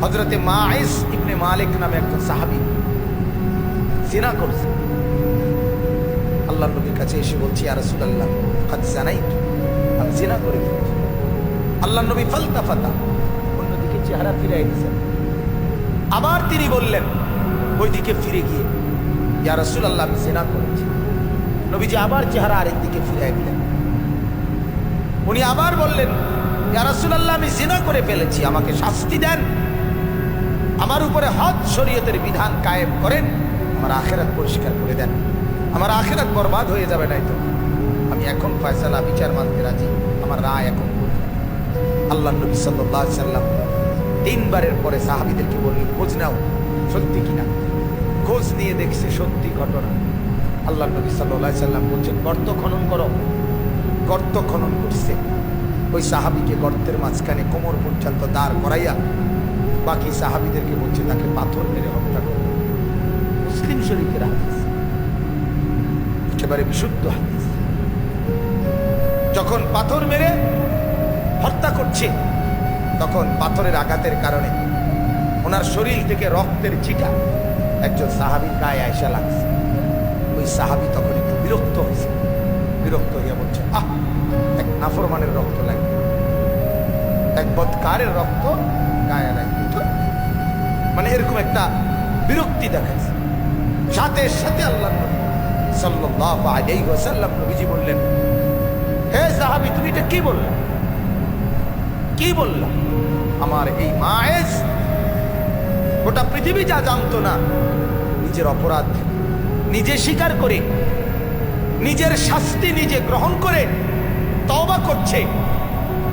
হযরতে মাইস ইবনে মালিক নামে একজন সাহাবী জিনা করছে। আল্লাহর নবীর কাছে এসে বলছি, ইয়া রাসূলুল্লাহ কাদ জানাইতু, আমি জিনা করে ফেলেছি। আল্লাহর নবী ফালতাফাতা, অন্যদিকে চেহারা ফিরিয়ে দিয়েছেন। আবার তিনি বললেন ওইদিকে ফিরে গিয়ে, ইয়া রাসূলুল্লাহ আমি জিনা করেছি। নবীজি আবার চেহারা আরেক দিকে ফিরিয়ে দিলেন। উনি আবার বললেন, ইয়া রাসূলুল্লাহ আমি জিনা করে ফেলেছি, আমাকে শাস্তি দেন, আমার উপরে হদ শরীয়তের বিধান কায়েম করেন, আমার আখিরাত পরিষ্কার করে দেন, আমার আখিরাত বরবাদ হয়ে যাবে। নাই তো আমি এখন ফয়সালা বিচার মানতে রাজি, আমার রায় এখন। আল্লাহর নবী সাল্লাল্লাহু আলাইহি সাল্লাম তিনবারের পরে সাহাবীদেরকে বললেন, খোঁজ নাও সত্যি কিনা। খোঁজ নিয়ে দেখছে সত্যি ঘটনা। আল্লাহর নবী সাল্লাল্লাহু আলাইহি সাল্লাম বলছেন, গর্ত খনন করো। গর্ত খনন করছে। ওই সাহাবীকে গর্তের মাঝখানে কোমর পর্যন্ত দাঁড় করাইয়া বাকি সাহাবীদেরকে বলছে তাকে পাথর মেরে হত্যা করো। মুসলিম শরীফের হাদিস, একেবারে বিশুদ্ধ হাদিস। যখন পাথর মেরে হত্যা করছে, তখন পাথরের আঘাতের কারণে ওনার শরীর থেকে রক্তের ছিটা একজন সাহাবীর গায়ে আয়সা লাগছে। ওই সাহাবী তখন একটু বিরক্ত হয়েছে। বিরক্ত হইয়া বলছে, এক নাফরমানের রক্ত লাগবে, এক বদকারের রক্ত গায়ে লাগবে। মানে এরকম একটা বিরক্তি দেখাইছে। সাথে সাথে আল্লাহ নবী সাল্লাল্লাহু আলাইহি ওয়াসাল্লাম নবীজি বললেন, হে সাহাবী তুমি এটা কি বললে? কি বললাম? আমার এই মায়েজ গোটা পৃথিবী যা জানতো না, নিজের অপরাধ নিজে স্বীকার করে, নিজের শাস্তি নিজে গ্রহণ করে তওবা করছে।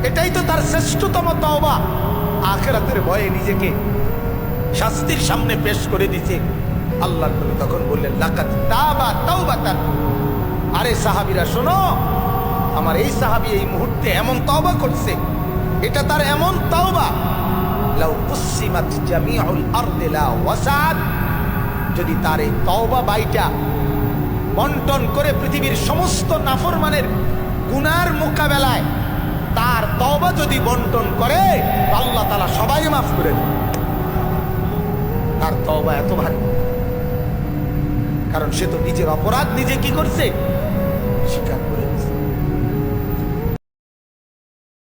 এটাই তো তার শ্রেষ্ঠতম তওবা। আখিরাতের ভয়ে নিজেকে শাস্তির সামনে পেশ করে দিছে। আল্লাহ নবী তখন বললেন, লাকাদ তাবা তাওবাতান। আরে সাহাবীরা শোনো, আমার এই সাহাবী এই মুহূর্তে এমন তওবা করছে, এটা তার এমন তওবা, লাউ কুসিমাত জামিউল আরদি লা ওয়াসাত। যদি তার এই তওবা বাইটা বন্টন করে পৃথিবীর সমস্ত নাফরমানের গুনার মোকাবেলায় তার তওবা যদি বন্টন করে, আল্লাহ তাআলা সবাই মাফ করে দেন। তার তওবা এত ভারী, কারণ সে তো নিজের অপরাধ নিজে কি করছে, স্বীকার